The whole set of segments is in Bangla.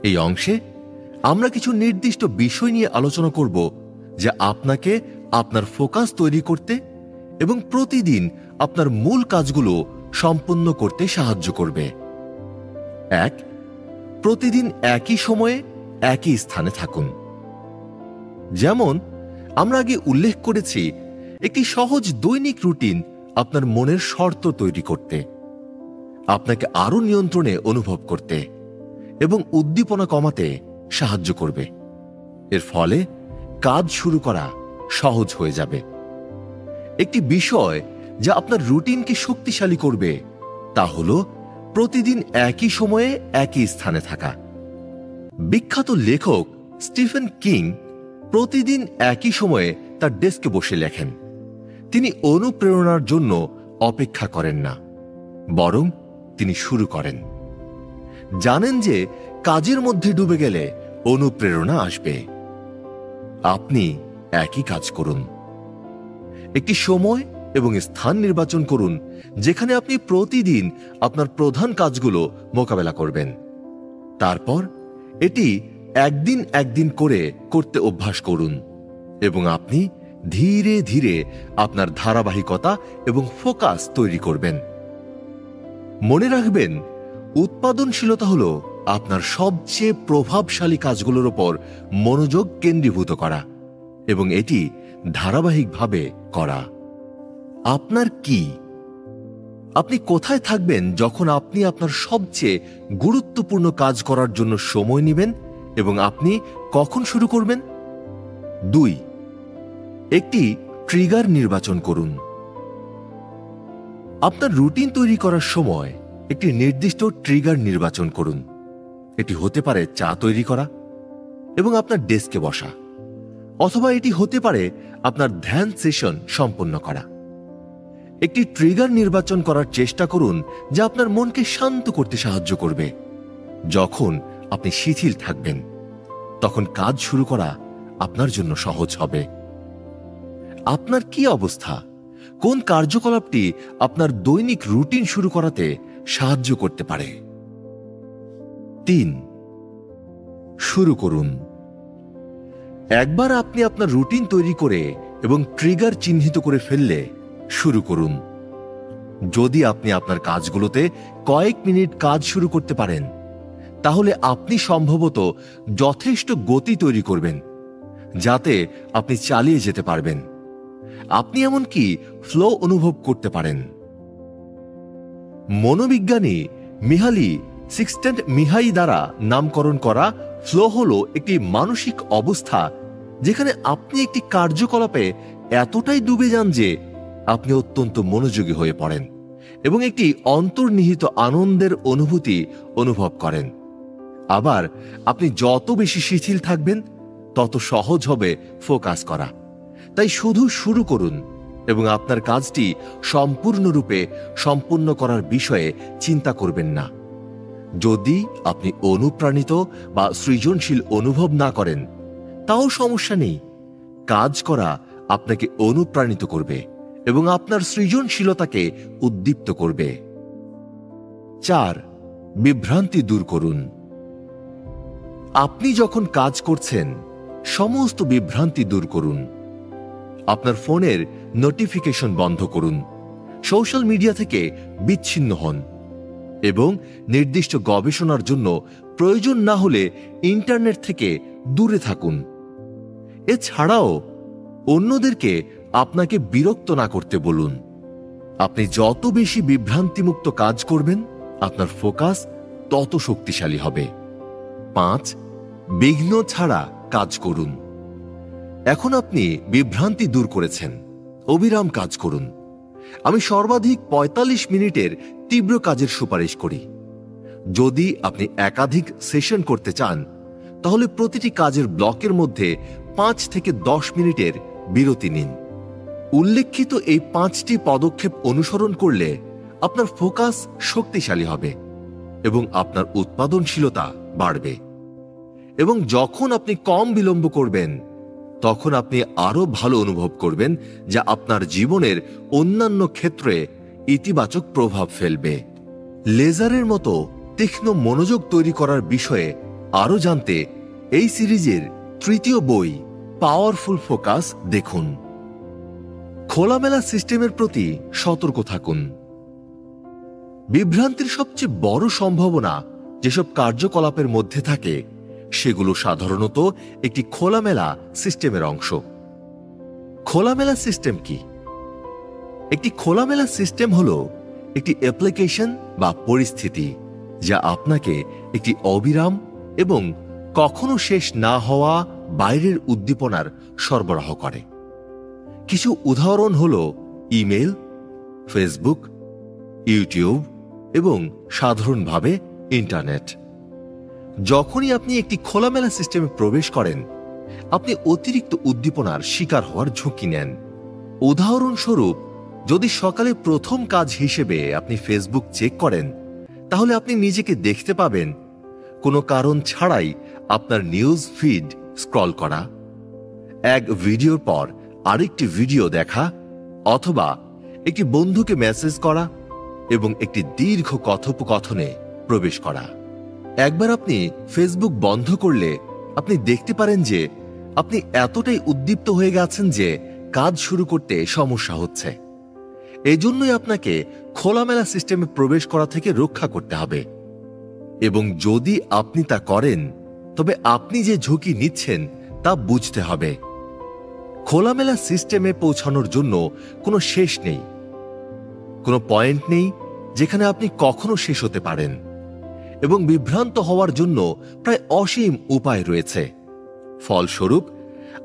এই অংশে আমরা কিছু নির্দিষ্ট বিষয় নিয়ে আলোচনা করব যা আপনাকে আপনার ফোকাস তৈরি করতে এবং প্রতিদিন আপনার মূল কাজগুলো সম্পন্ন করতে সাহায্য করবে। 1. প্রতিদিন একই সময়ে একই স্থানে থাকুন। যেমন আমরা আগে উল্লেখ করেছি, একটি সহজ দৈনিক রুটিন আপনার মনের শর্ত তৈরি করতে, আপনাকে আরো নিয়ন্ত্রণে অনুভব করতে এবং উদ্দীপনা কমাতে সাহায্য করবে। এর ফলে কাজ শুরু করা সহজ হয়ে যাবে। একটি বিষয় যা আপনার রুটিনকে শক্তিশালী করবে তা হল প্রতিদিন একই সময়ে একই স্থানে থাকা। বিখ্যাত লেখক স্টিফেন কিং প্রতিদিন একই সময়ে তার ডেস্কে বসে লেখেন। তিনি অনুপ্রেরণার জন্য অপেক্ষা করেন না, বরং তিনি শুরু করেন। জানেন যে কাজের মধ্যে ডুবে গেলে অনুপ্রেরণা আসবে। আপনি একই কাজ করুন। একটি সময় এবং স্থান নির্বাচন করুন যেখানে আপনি প্রতিদিন আপনার প্রধান কাজগুলো মোকাবেলা করবেন। তারপর এটি একদিন একদিন করে করতে অভ্যাস করুন এবং আপনি ধীরে ধীরে আপনার ধারাবাহিকতা এবং ফোকাস তৈরি করবেন। মনে রাখবেন, উৎপাদনশীলতা হল আপনার সবচেয়ে প্রভাবশালী কাজগুলোর উপর মনোযোগ কেন্দ্রীভূত করা এবং এটি ধারাবাহিকভাবে করা। আপনার কি? আপনি কোথায় থাকবেন যখন আপনি আপনার সবচেয়ে গুরুত্বপূর্ণ কাজ করার জন্য সময় নেবেন এবং আপনি কখন শুরু করবেন? 2. একটি ট্রিগার নির্বাচন করুন। আপনার রুটিন তৈরি করার সময় একটি নির্দিষ্ট ট্রিগার নির্বাচন করুন। এটি হতে পারে চা তৈরি করা এবং আপনার ডেস্কে বসা, অথবা এটি হতে পারে আপনার ধ্যান সেশন সম্পন্ন করা। একটি ট্রিগার নির্বাচন করার চেষ্টা করুন যা আপনার মনকে শান্ত করতে সাহায্য করবে। যখন আপনি শিথিল থাকবেন, তখন কাজ শুরু করা আপনার জন্য সহজ হবে। আপনার কি অবস্থা? কোন কার্যকলাপটি আপনার দৈনিক রুটিন শুরু করাতে সাহায্য করতে পারে? 3. শুরু করুন। একবার আপনি আপনার রুটিন তৈরি করে এবং ট্রিগার চিহ্নিত করে ফেললে শুরু করুন। যদি আপনি আপনার কাজগুলোতে কয়েক মিনিট কাজ শুরু করতে পারেন, তাহলে আপনি সম্ভবত যথেষ্ট গতি তৈরি করবেন যাতে আপনি চালিয়ে যেতে পারবেন। আপনি এমনকি ফ্লো অনুভব করতে পারেন। মনোবিজ্ঞানী মিহালি সিক্সটেন্ট-মিহাই দ্বারা নামকরণ করা ফ্লো হল একটি মানসিক অবস্থা যেখানে আপনি একটি কার্যকলাপে এতটাই ডুবে যান যে আপনি অত্যন্ত মনোযোগী হয়ে পড়েন এবং একটি অন্তর্নিহিত আনন্দের অনুভূতি অনুভব করেন। আবার আপনি যত বেশি শিথিল থাকবেন, তত সহজ হবে ফোকাস করা। তাই শুধু শুরু করুন এবং আপনার কাজটি সম্পূর্ণরূপে সম্পূর্ণ করার বিষয়ে চিন্তা করবেন না। যদি আপনি অনুপ্রাণিত বা সৃজনশীল অনুভব না করেন, তাও সমস্যা নেই। কাজ করা আপনাকে অনুপ্রাণিত করবে এবং আপনার সৃজনশীলতাকে উদ্দীপ্ত করবে। 4. বিভ্রান্তি দূর করুন। আপনি যখন কাজ করছেন, সমস্ত বিভ্রান্তি দূর করুন। আপনার ফোনের নোটিফিকেশন বন্ধ করুন, সোশ্যাল মিডিয়া থেকে বিচ্ছিন্ন হন এবং নির্দিষ্ট গবেষণার জন্য প্রয়োজন না হলে ইন্টারনেট থেকে দূরে থাকুন। এছাড়াও অন্যদেরকে আপনাকে বিরক্ত না করতে বলুন। আপনি যত বেশি বিভ্রান্তিমুক্ত কাজ করবেন, আপনার ফোকাস তত শক্তিশালী হবে। 5. বিঘ্ন ছাড়া কাজ করুন। এখন আপনি বিভ্রান্তি দূর করেছেন, অবিরাম কাজ করুন। আমি সর্বাধিক 45 মিনিটের তীব্র কাজের সুপারিশ করি। যদি আপনি একাধিক সেশন করতে চান, তাহলে প্রতিটি কাজের ব্লকের মধ্যে 5 থেকে 10 মিনিটের বিরতি নিন। উল্লেখিত এই 5টি পদক্ষেপ অনুসরণ করলে আপনার ফোকাস শক্তিশালী হবে এবং আপনার উৎপাদনশীলতা বাড়বে। এবং যখন আপনি কম বিলম্ব করবেন, তখন আপনি আরো ভালো অনুভব করবেন, যা আপনার জীবনের অন্যান্য ক্ষেত্রে ইতিবাচক প্রভাব ফেলবে। লেজারের মতো তীক্ষ্ণ মনোযোগ তৈরি করার বিষয়ে আরো জানতে এই সিরিজের তৃতীয় বই পাওয়ারফুল ফোকাস দেখুন। খোলামেলা সিস্টেমের প্রতি সতর্ক থাকুন। বিভ্রান্তির সবচেয়ে বড় সম্ভাবনা যেসব কার্যকলাপের মধ্যে থাকে সেগুলো সাধারণত একটি খোলামেলা সিস্টেমের অংশ। খোলামেলা সিস্টেম কি? একটি খোলামেলা সিস্টেম হলো একটি অ্যাপ্লিকেশন বা পরিস্থিতি যা আপনাকে একটি অবিরাম এবং কখনো শেষ না হওয়া বাইরের উদ্দীপনার সরবরাহ করে। কিছু উদাহরণ হলো ইমেল, ফেসবুক, ইউটিউব এবং সাধারণভাবে ইন্টারনেট। যখনই আপনি একটি খোলামেলা সিস্টেমে প্রবেশ করেন, আপনি অতিরিক্ত উদ্দীপনার শিকার হওয়ার ঝুঁকি নেন। উদাহরণস্বরূপ, যদি সকালে প্রথম কাজ হিসেবে আপনি ফেসবুক চেক করেন, তাহলে আপনি নিজেকে দেখতে পাবেন কোনো কারণ ছাড়াই আপনার নিউজ ফিড স্ক্রল করা, এক ভিডিওর পর আরেকটি ভিডিও দেখা, অথবা একটি বন্ধুকে মেসেজ করা এবং একটি দীর্ঘ কথোপকথনে প্রবেশ করা। একবার আপনি ফেসবুক বন্ধ করলে আপনি দেখতে পারেন যে আপনি এতটাই উদ্দীপ্ত হয়ে গেছেন যে কাজ শুরু করতে সমস্যা হচ্ছে। এজন্যই আপনাকে খোলামেলা সিস্টেমে প্রবেশ করা থেকে রক্ষা করতে হবে, এবং যদি আপনি তা করেন তবে আপনি যে ঝুঁকি নিচ্ছেন তা বুঝতে হবে। খোলামেলা সিস্টেমে পৌঁছানোর জন্য কোনো শেষ নেই, কোনো পয়েন্ট নেই যেখানে আপনি কখনো শেষ হতে পারেন, এবং বিভ্রান্ত হওয়ার জন্য প্রায় অসীম উপায় রয়েছে। ফলস্বরূপ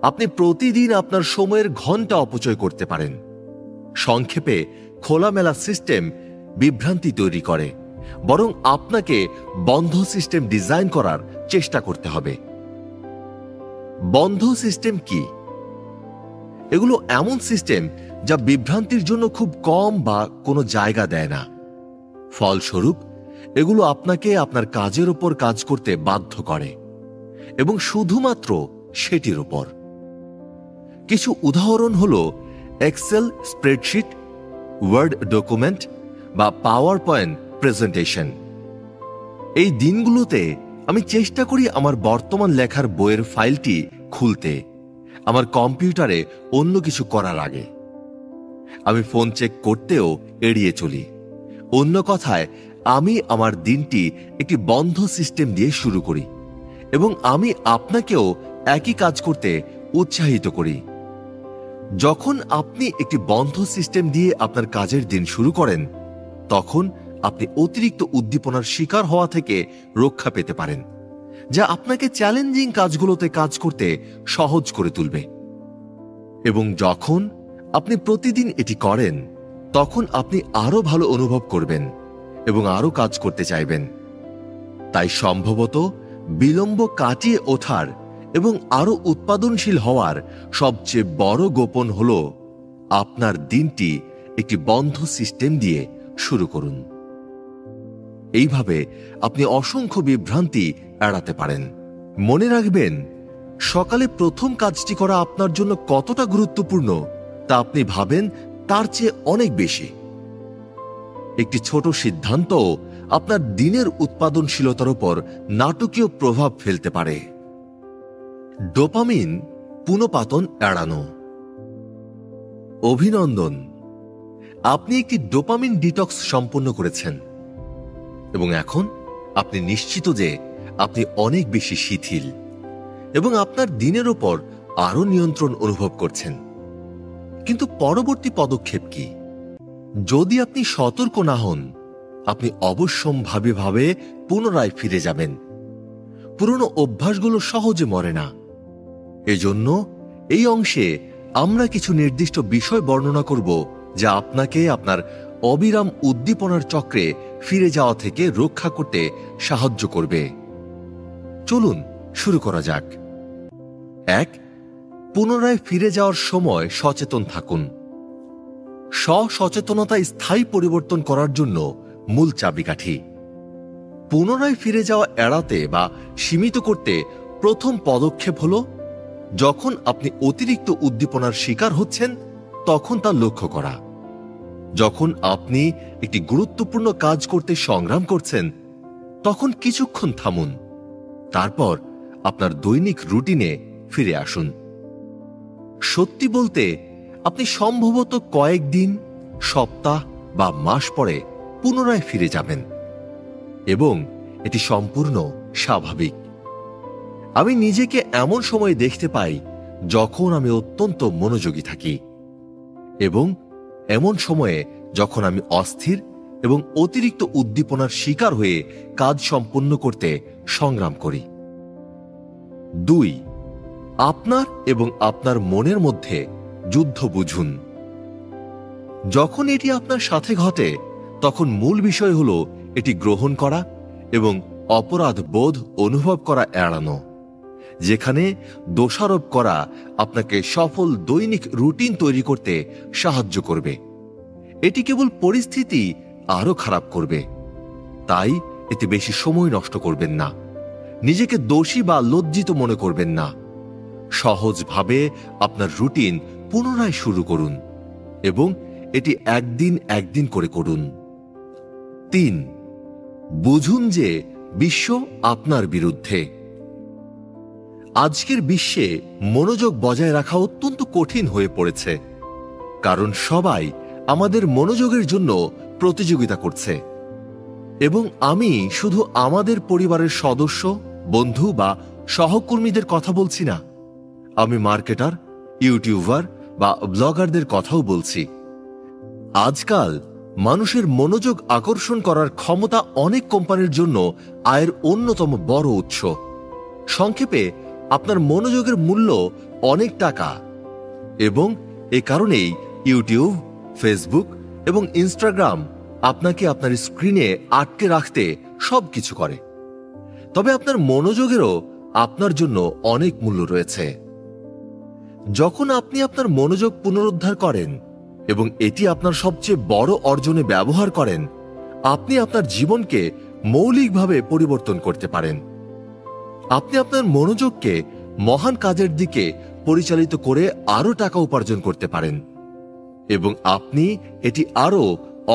আপনি প্রতিদিন আপনার সময়ের ঘন্টা অপচয় করতে পারেন। সংক্ষেপে, খোলামেলা সিস্টেম বিভ্রান্তি তৈরি করে, বরং আপনাকে বন্ধ সিস্টেম ডিজাইন করার চেষ্টা করতে হবে। বন্ধ সিস্টেম কি? এগুলো এমন সিস্টেম যা বিভ্রান্তির জন্য খুব কম বা কোনো জায়গা দেয় না। ফলস্বরূপ এগুলো আপনাকে আপনার কাজের উপর কাজ করতে বাধ্য করে, এবং শুধুমাত্র সেটির উপর। কিছু উদাহরণ হলো এক্সেল স্প্রেডশিট, ওয়ার্ড ডকুমেন্ট বা পাওয়ার পয়েন্ট প্রেজেন্টেশন। এই দিনগুলোতে আমি চেষ্টা করি আমার বর্তমান লেখার বইয়ের ফাইলটি খুলতে আমার কম্পিউটারে অন্য কিছু করার আগে। আমি ফোন চেক করতেও এড়িয়ে চলি। অন্য কথায়, আমি আমার দিনটি একটি বন্ধ সিস্টেম দিয়ে শুরু করি, এবং আমি আপনাকেও একই কাজ করতে উৎসাহিত করি। যখন আপনি একটি বন্ধ সিস্টেম দিয়ে আপনার কাজের দিন শুরু করেন, তখন আপনি অতিরিক্ত উদ্দীপনার শিকার হওয়া থেকে রক্ষা পেতে পারেন, যা আপনাকে চ্যালেঞ্জিং কাজগুলোতে কাজ করতে সহজ করে তুলবে। এবং যখন আপনি প্রতিদিন এটি করেন, তখন আপনি আরো ভালো অনুভব করবেন এবং আরো কাজ করতে চাইবেন। তাই সম্ভবত বিলম্ব কাটিয়ে ওঠার এবং আরো উৎপাদনশীল হওয়ার সবচেয়ে বড় গোপন হল আপনার দিনটি একটি বন্ধ সিস্টেম দিয়ে শুরু করুন। এইভাবে আপনি অসংখ্য বিভ্রান্তি এড়াতে পারেন। মনে রাখবেন, সকালে প্রথম কাজটি করা আপনার জন্য কতটা গুরুত্বপূর্ণ তা আপনি ভাবেন তার চেয়ে অনেক বেশি। একটি ছোট সিদ্ধান্ত আপনার দিনের উৎপাদনশীলতার উপর নাটকীয় প্রভাব ফেলতে পারে। ডোপামিন পুনঃপাতন এড়ানো। অভিনন্দন, আপনি একটি ডোপামিন ডিটক্স সম্পন্ন করেছেন, এবং এখন আপনি নিশ্চিত যে আপনি অনেক বেশি শিথিল এবং আপনার দিনের উপর আরো নিয়ন্ত্রণ অনুভব করছেন। কিন্তু পরবর্তী পদক্ষেপ কি? যদি আপনি সতর্ক না হন, আপনি অবশ্যম্ভাবীভাবে পুনরায় ফিরে যাবেন। পুরনো অভ্যাসগুলো সহজে মরে না। এজন্য এই অংশে আমরা কিছু নির্দিষ্ট বিষয় বর্ণনা করব যা আপনাকে আপনার অবিরাম উদ্দীপনার চক্রে ফিরে যাওয়া থেকে রক্ষা করতে সাহায্য করবে। চলুন শুরু করা যাক। 1. পুনরায় ফিরে যাওয়ার সময় সচেতন থাকুন। সচেতনতা স্থায়ী পরিবর্তন করার জন্য মূল চাবিকাঠি। পুনরায় ফিরে যাওয়া এড়াতে বা সীমিত করতে প্রথম পদক্ষেপ হল, যখন আপনি অতিরিক্ত উদ্দীপনার শিকার হচ্ছেন তখন তা লক্ষ্য করা। যখন আপনি একটি গুরুত্বপূর্ণ কাজ করতে সংগ্রাম করছেন, তখন কিছুক্ষণ থামুন, তারপর আপনার দৈনিক রুটিনে ফিরে আসুন। সত্যি বলতে আপনি সম্ভবত কয়েকদিন, সপ্তাহ বা মাস পরে পুনরায় ফিরে যাবেন, এবং এটি সম্পূর্ণ স্বাভাবিক। আমি নিজেকে এমন সময় দেখতে পাই যখন আমি অত্যন্ত মনোযোগী থাকি, এবং এমন সময়ে যখন আমি অস্থির এবং অতিরিক্ত উদ্দীপনার শিকার হয়ে কাজ সম্পন্ন করতে সংগ্রাম করি। 2. আপনার এবং আপনার মনের মধ্যে যুদ্ধ বুঝুন। যখন এটি আপনার সাথে ঘটে তখন মূল বিষয় হল এটি গ্রহণ করা এবং অপরাধ বোধ অনুভব করা এড়ানো, যেখানে দোষারোপ করা আপনাকে সফল দৈনিক রুটিন তৈরি করতে সাহায্য করবে। এটি কেবল পরিস্থিতি আরো খারাপ করবে। তাই এতে বেশি সময় নষ্ট করবেন না, নিজেকে দোষী বা লজ্জিত মনে করবেন না। সহজভাবে আপনার রুটিন পুনরায় শুরু করুন এবং এটি একদিন করে করুন। 3. বুঝুন যে বিশ্ব আপনার বিরুদ্ধে। আজকের বিশ্বে মনোযোগ বজায় রাখা অত্যন্ত কঠিন হয়ে পড়েছে, কারণ সবাই আমাদের মনোযোগের জন্য প্রতিযোগিতা করছে। এবং আমি শুধু আমাদের পরিবারের সদস্য, বন্ধু বা সহকর্মীদের কথা বলছি না, আমি মার্কেটার, ইউটিউবার বা ব্লগারদের কথাও বলছি। আজকাল মানুষের মনোযোগ আকর্ষণ করার ক্ষমতা অনেক কোম্পানির জন্য আয়ের অন্যতম বড় উৎস। সংক্ষেপে, আপনার মনোযোগের মূল্য অনেক টাকা, এবং এ কারণেই ইউটিউব, ফেসবুক এবং ইনস্টাগ্রাম আপনাকে আপনার স্ক্রিনে আটকে রাখতে সবকিছু করে। তবে আপনার মনোযোগেরও আপনার জন্য অনেক মূল্য রয়েছে। যখন আপনি আপনার মনোযোগ পুনরুদ্ধার করেন এবং এটি আপনার সবচেয়ে বড় অর্জনে ব্যবহার করেন, আপনি আপনার জীবনকে মৌলিকভাবে পরিবর্তন করতে পারেন। আপনি আপনার মনোযোগকে মহান কাজের দিকে পরিচালিত করে আরো টাকা উপার্জন করতে পারেন, এবং আপনি এটি আরো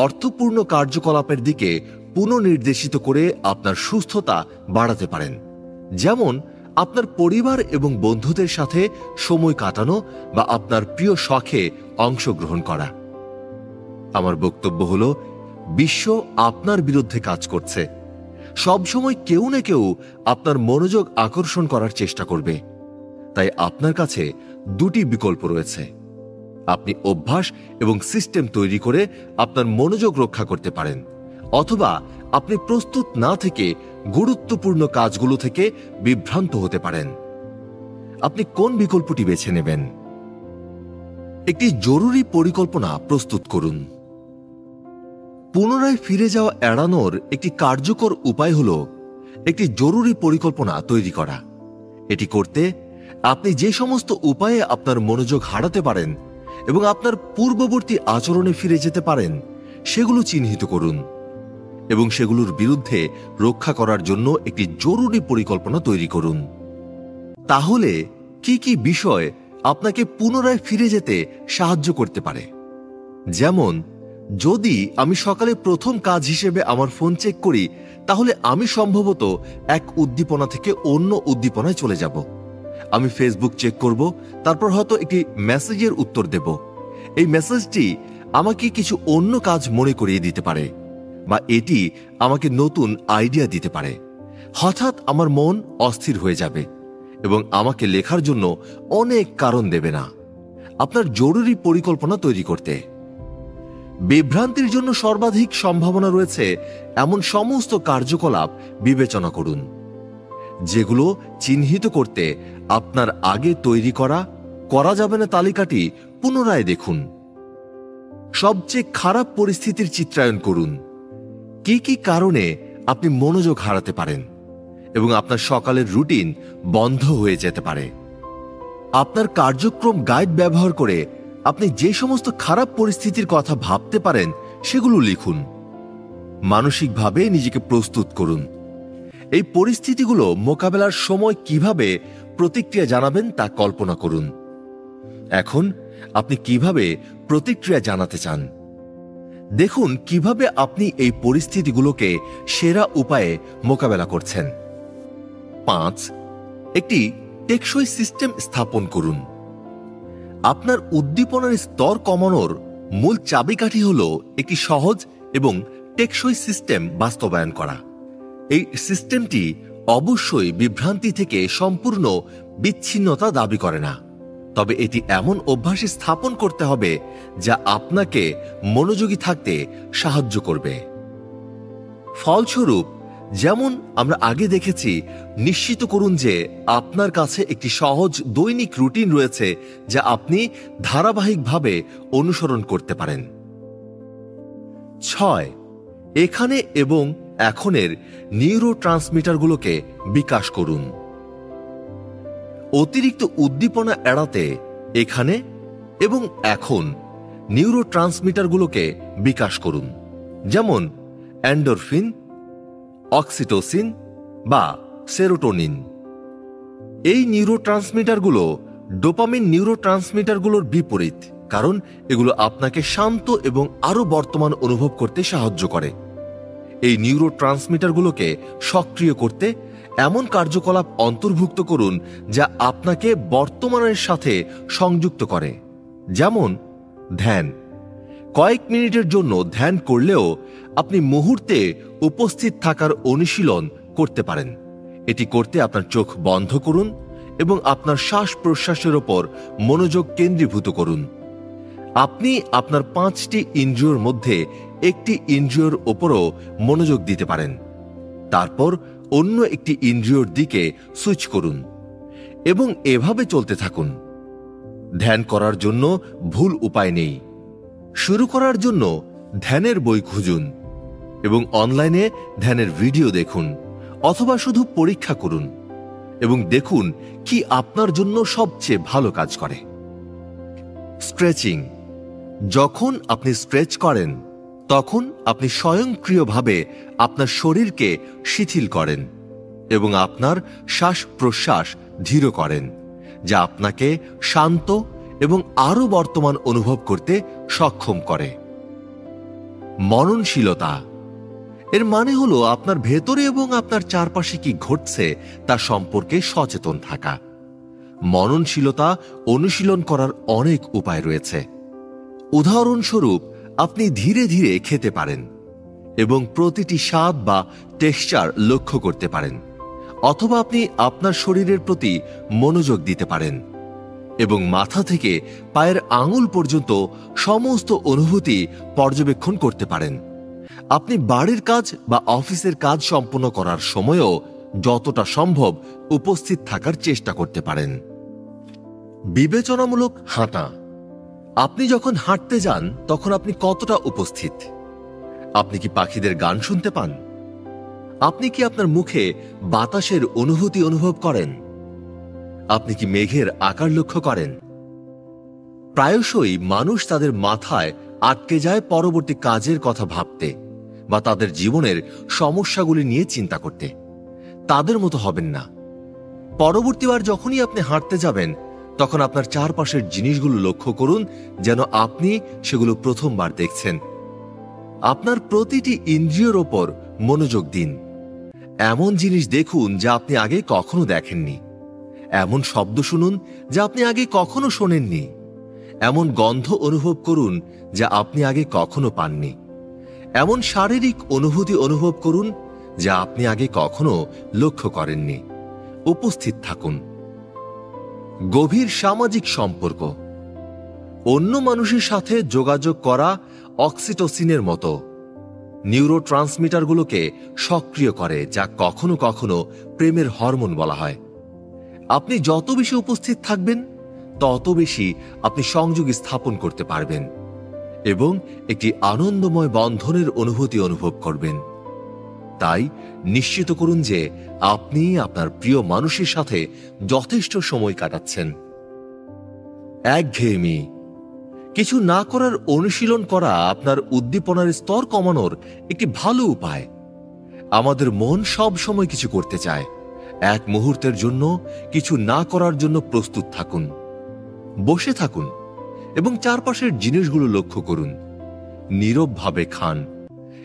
অর্থপূর্ণ কার্যকলাপের দিকে পুনর্নির্দেশিত করে আপনার সুস্থতা বাড়াতে পারেন, যেমন আপনার পরিবার এবং বন্ধুদের সাথে সময় কাটানো বা আপনার প্রিয় শখে অংশগ্রহণ করা। আমার বক্তব্য হল, বিশ্ব আপনার বিরুদ্ধে কাজ করছে। সবসময় কেউ না কেউ আপনার মনোযোগ আকর্ষণ করার চেষ্টা করবে। তাই আপনার কাছে 2টি বিকল্প রয়েছে। আপনি অভ্যাস এবং সিস্টেম তৈরি করে আপনার মনোযোগ রক্ষা করতে পারেন, অথবা আপনি প্রস্তুত না থেকে গুরুত্বপূর্ণ কাজগুলো থেকে বিভ্রান্ত হতে পারেন। আপনি কোন বিকল্পটি বেছে নেবেন? একটি জরুরি পরিকল্পনা প্রস্তুত করুন। পুনরায় ফিরে যাওয়া এড়ানোর একটি কার্যকর উপায় হল একটি জরুরি পরিকল্পনা তৈরি করা। এটি করতে আপনি যে সমস্ত উপায়ে আপনার মনোযোগ হারাতে পারেন এবং আপনার পূর্ববর্তী আচরণে ফিরে যেতে পারেন সেগুলো চিহ্নিত করুন, এবং সেগুলোর বিরুদ্ধে রক্ষা করার জন্য একটি জরুরি পরিকল্পনা তৈরি করুন। তাহলে কি কি বিষয় আপনাকে পুনরায় ফিরে যেতে সাহায্য করতে পারে? যেমন, যদি আমি সকালে প্রথম কাজ হিসেবে আমার ফোন চেক করি, তাহলে আমি সম্ভবত এক উদ্দীপনা থেকে অন্য উদ্দীপনায় চলে যাব। আমি ফেসবুক চেক করব, তারপর হয়তো একটি মেসেজের উত্তর দেব। এই মেসেজটি আমাকে কিছু অন্য কাজ মনে করিয়ে দিতে পারে, বা এটি আমাকে নতুন আইডিয়া দিতে পারে। হঠাৎ আমার মন অস্থির হয়ে যাবে এবং আমাকে লেখার জন্য অনেক কারণ দেবে না। আপনার জরুরি পরিকল্পনা তৈরি করতে বিভ্রান্তির জন্য সর্বাধিক সম্ভাবনা রয়েছে এমন সমস্ত কার্যকলাপ বিবেচনা করুন, যেগুলো চিহ্নিত করতে আপনার আগে তৈরি করা যাবে না তালিকাটি পুনরায় দেখুন। সবচেয়ে খারাপ পরিস্থিতির চিত্রায়ন করুন। কি কি কারণে আপনি মনোযোগ হারাতে পারেন এবং আপনার সকালের রুটিন বন্ধ হয়ে যেতে পারে। আপনার কার্যক্রম গাইড ব্যবহার করে আপনি যে সমস্ত খারাপ পরিস্থিতির কথা ভাবতে পারেন সেগুলো লিখুন। মানসিকভাবে নিজেকে প্রস্তুত করুন। এই পরিস্থিতিগুলো মোকাবেলার সময় কিভাবে প্রতিক্রিয়া জানাবেন তা কল্পনা করুন। এখন আপনি কিভাবে প্রতিক্রিয়া জানাতে চান? দেখুন কিভাবে আপনি এই পরিস্থিতিগুলোকে সেরা উপায়ে মোকাবেলা করছেন। 5. একটি টেকসই সিস্টেম স্থাপন করুন। আপনার উদ্দীপনার স্তর কমানোর মূল চাবিকাঠি হল একটি সহজ এবং টেকসই সিস্টেম বাস্তবায়ন করা। এই সিস্টেমটি অবশ্যই বিভ্রান্তি থেকে সম্পূর্ণ বিচ্ছিন্নতা দাবি করে না, তবে এটি এমন অভ্যাস স্থাপন করতে হবে যা আপনাকে মনোযোগী থাকতে সাহায্য করবে। ফলস্বরূপ, যেমন আমরা আগে দেখেছি, নিশ্চিত করুন যে আপনার কাছে একটি সহজ দৈনিক রুটিন রয়েছে যা আপনি ধারাবাহিকভাবে অনুসরণ করতে পারেন। 6. এখানে এবং এখনের নিউরোট্রান্সমিটারগুলোকে বিকাশ করুন। অতিরিক্ত উদ্দীপনা এড়াতে এখানে এবং এখন নিউরোট্রান্সমিটারগুলোকে বিকাশ করুন, যেমন এন্ডোরফিন, অক্সিটোসিন বা সেরোটোনিন। এই নিউরোট্রান্সমিটারগুলো ডোপামিন নিউরোট্রান্সমিটারগুলোর বিপরীত, কারণ এগুলো আপনাকে শান্ত এবং আরও বর্তমান অনুভব করতে সাহায্য করে। এই নিউরোট্রান্সমিটারগুলোকে সক্রিয় করতে এমন কার্যকলাপ অন্তর্ভুক্ত করুন যা আপনাকে বর্তমানের সাথে সংযুক্ত করে, যেমন ধ্যান। কয়েক মিনিটের জন্য ধ্যান করলেও আপনি মুহূর্তে উপস্থিত থাকার অনুশীলন করতে পারেন। এটি করতে আপনার চোখ বন্ধ করুন এবং আপনার শ্বাস প্রশ্বাসের ওপর মনোযোগ কেন্দ্রীভূত করুন। আপনি আপনার 5টি ইন্দ্রিয়র মধ্যে একটি ইন্দ্রিয়র ওপরও মনোযোগ দিতে পারেন, তারপর অন্য একটি ইন্দ্রিয়র দিকে সুইচ করুন এবং এভাবে চলতে থাকুন। ধ্যান করার জন্য ভুল উপায় নেই। শুরু করার জন্য ধ্যানের বই খুঁজুন এবং অনলাইনে ধ্যানের ভিডিও দেখুন, অথবা শুধু পরীক্ষা করুন এবং দেখুন কি আপনার জন্য সবচেয়ে ভালো কাজ করে। স্ট্রেচিং। যখন আপনি স্ট্রেচ করেন তখন আপনি স্বয়ংক্রিয়ভাবে আপনার শরীরকে শিথিল করেন এবং আপনার শ্বাস প্রশ্বাস ধীর করেন, যা আপনাকে শান্ত এবং আরও বর্তমান অনুভব করতে সক্ষম করে। মননশীলতা। এর মানে হলো আপনার ভেতরে এবং আপনার চারপাশে কি ঘটছে তা সম্পর্কে সচেতন থাকা। মননশীলতা অনুশীলন করার অনেক উপায় রয়েছে। উদাহরণস্বরূপ, আপনি ধীরে ধীরে খেতে পারেন এবং প্রতিটি স্বাদ বা টেক্সচার লক্ষ্য করতে পারেন, অথবা আপনি আপনার শরীরের প্রতি মনোযোগ দিতে পারেন এবং মাথা থেকে পায়ের আঙুল পর্যন্ত সমস্ত অনুভূতি পর্যবেক্ষণ করতে পারেন। আপনি বাড়ির কাজ বা অফিসের কাজ সম্পন্ন করার সময়ও যতটা সম্ভব উপস্থিত থাকার চেষ্টা করতে পারেন। বিবেচনামূলক হাঁটা। আপনি যখন হাঁটতে যান তখন আপনি কতটা উপস্থিত? আপনি কি পাখিদের গান শুনতে পান? আপনি কি আপনার মুখে বাতাসের অনুভূতি অনুভব করেন? আপনি কি মেঘের আকার লক্ষ্য করেন? প্রায়শই মানুষ তাদের মাথায় আটকে যায় পরবর্তী কাজের কথা ভাবতে বা তাদের জীবনের সমস্যাগুলি নিয়ে চিন্তা করতে। তাদের মতো হবেন না। পরবর্তীবার যখনই আপনি হাঁটতে যাবেন তখন আপনার চারপাশের জিনিসগুলো লক্ষ্য করুন যেন আপনি সেগুলো প্রথমবার দেখছেন। আপনার প্রতিটি ইন্দ্রিয়র ওপর মনোযোগ দিন। এমন জিনিস দেখুন যা আপনি আগে কখনো দেখেননি। এমন শব্দ শুনুন যা আপনি আগে কখনো শোনেননি। এমন গন্ধ অনুভব করুন যা আপনি আগে কখনো পাননি। এমন শারীরিক অনুভূতি অনুভব করুন যা আপনি আগে কখনো লক্ষ্য করেননি। উপস্থিত থাকুন। গভীর সামাজিক সম্পর্ক। অন্য মানুষের সাথে যোগাযোগ করা অক্সিটোসিনের মতো নিউরোট্রান্সমিটারগুলোকে সক্রিয় করে, যা কখনো কখনো প্রেমের হরমোন বলা হয়। আপনি যত বেশি উপস্থিত থাকবেন তত বেশি আপনি সংযোগ স্থাপন করতে পারবেন এবং একটি আনন্দময় বন্ধনের অনুভূতি অনুভব করবেন। তাই নিশ্চিত করুন যে আপনি আপনার প্রিয় মানুষের সাথে যথেষ্ট সময় কাটাচ্ছেন। একঘেয়েমি। কিছু না করার অনুশীলন করা আপনার উদ্দীপনার স্তর কমানোর একটি ভালো উপায়। আমাদের মন সব সময় কিছু করতে চায়। এক মুহূর্তের জন্য কিছু না করার জন্য প্রস্তুত থাকুন। বসে থাকুন এবং চারপাশের জিনিসগুলো লক্ষ্য করুন। নীরবভাবে খান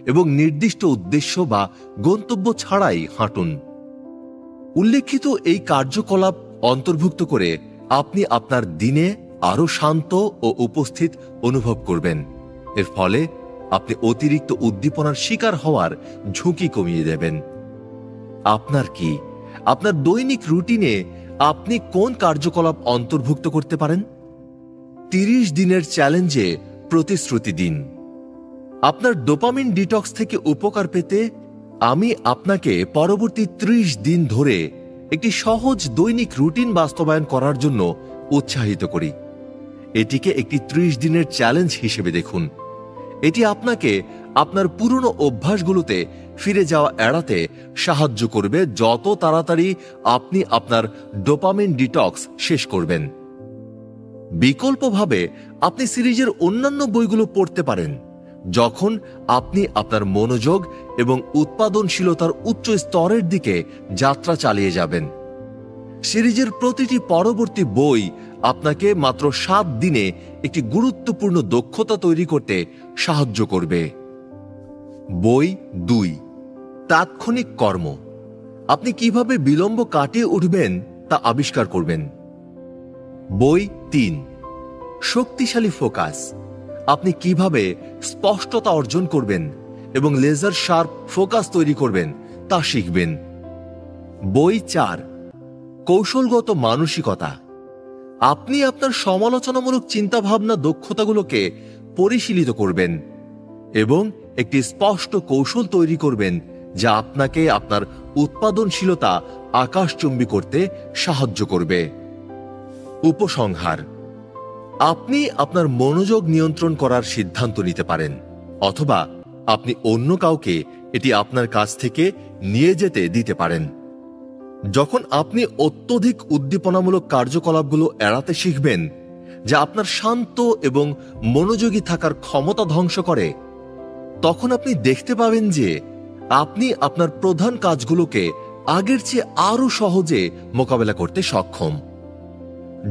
এবং নির্দিষ্ট উদ্দেশ্য বা গন্তব্য ছাড়াই হাঁটুন। উল্লেখিত এই কার্যকলাপ অন্তর্ভুক্ত করে আপনি আপনার দিনে আরো শান্ত ও উপস্থিত অনুভব করবেন। এর ফলে আপনি অতিরিক্ত উদ্দীপনার শিকার হওয়ার ঝুঁকি কমিয়ে দেবেন। আপনার কি আপনার দৈনিক রুটিনে আপনি কোন কার্যকলাপ অন্তর্ভুক্ত করতে পারেন? 30 দিনের চ্যালেঞ্জে প্রতিশ্রুতি দিন। আপনার ডোপামিন ডিটক্স থেকে উপকার পেতে আমি আপনাকে পরবর্তী 30 দিন ধরে একটি সহজ দৈনিক রুটিন বাস্তবায়ন করার জন্য উৎসাহিত করি। এটিকে একটি 30 দিনের চ্যালেঞ্জ হিসেবে দেখুন। এটি আপনাকে আপনার পুরনো অভ্যাসগুলোতে ফিরে যাওয়া এড়াতে সাহায্য করবে যত তাড়াতাড়ি আপনি আপনার ডোপামিন ডিটক্স শেষ করবেন। বিকল্পভাবে আপনি সিরিজের অন্যান্য বইগুলো পড়তে পারেন যখন আপনি আপনার মনোযোগ এবং উৎপাদনশীলতার উচ্চ স্তরের দিকে যাত্রা চালিয়ে যাবেন। সিরিজের প্রতিটি পরবর্তী বই আপনাকে মাত্র 7 দিনে একটি গুরুত্বপূর্ণ দক্ষতা তৈরি করতে সাহায্য করবে। বই 2, তাৎক্ষণিক কর্ম। আপনি কিভাবে বিলম্ব কাটিয়ে উঠবেন তা আবিষ্কার করবেন। বই 3, শক্তিশালী ফোকাস। আপনি কিভাবে স্পষ্টতা অর্জন করবেন এবং লেজার শার্প ফোকাস তৈরি করবেন তা শিখবেন। বই 4, কৌশলগত মানসিকতা। আপনি আপনার সমালোচনামূলক চিন্তাভাবনা দক্ষতাগুলোকে পরিশীলিত করবেন এবং একটি স্পষ্ট কৌশল তৈরি করবেন যা আপনাকে আপনার উৎপাদনশীলতা আকাশচুম্বী করতে সাহায্য করবে। উপসংহার: আপনি আপনার মনোযোগ নিয়ন্ত্রণ করার সিদ্ধান্ত নিতে পারেন, অথবা আপনি অন্য কাউকে এটি আপনার কাছ থেকে নিয়ে যেতে দিতে পারেন। যখন আপনি অত্যধিক উদ্দীপনামূলক কার্যকলাপগুলো এড়াতে শিখবেন যা আপনার শান্ত এবং মনোযোগী থাকার ক্ষমতা ধ্বংস করে, তখন আপনি দেখতে পাবেন যে আপনি আপনার প্রধান কাজগুলোকে আগের চেয়ে আরো সহজে মোকাবেলা করতে সক্ষম।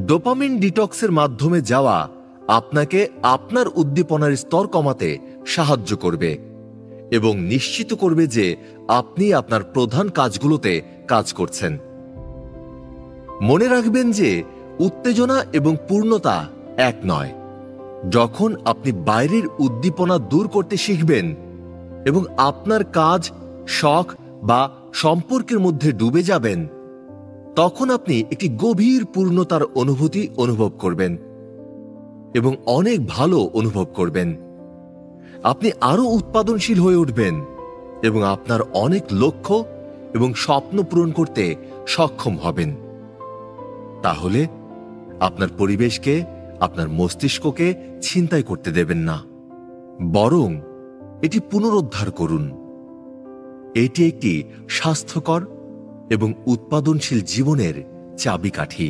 ডোপামিন ডিটক্সের মাধ্যমে যাওয়া আপনাকে আপনার উদ্দীপনার স্তর কমাতে সাহায্য করবে এবং নিশ্চিত করবে যে আপনি আপনার প্রধান কাজগুলোতে কাজ করছেন। মনে রাখবেন যে উত্তেজনা এবং পূর্ণতা এক নয়। যখন আপনি বাইরের উদ্দীপনা দূর করতে শিখবেন এবং আপনার কাজ, শখ বা সম্পর্কের মধ্যে ডুবে যাবেন, তখন আপনি একটি গভীর পূর্ণতার অনুভূতি অনুভব করবেন এবং অনেক ভালো অনুভব করবেন। আপনি আরো উৎপাদনশীল হয়ে উঠবেন এবং আপনার অনেক লক্ষ্য এবং স্বপ্ন পূরণ করতে সক্ষম হবেন। তাহলে আপনার পরিবেশকে, আপনার মস্তিষ্ককে ছিনতাই করতে দেবেন না, বরং এটি পুনরুদ্ধার করুন। এটি একটি স্বাস্থ্যকর এবং উৎপাদনশীল জীবনের চাবিকাঠি।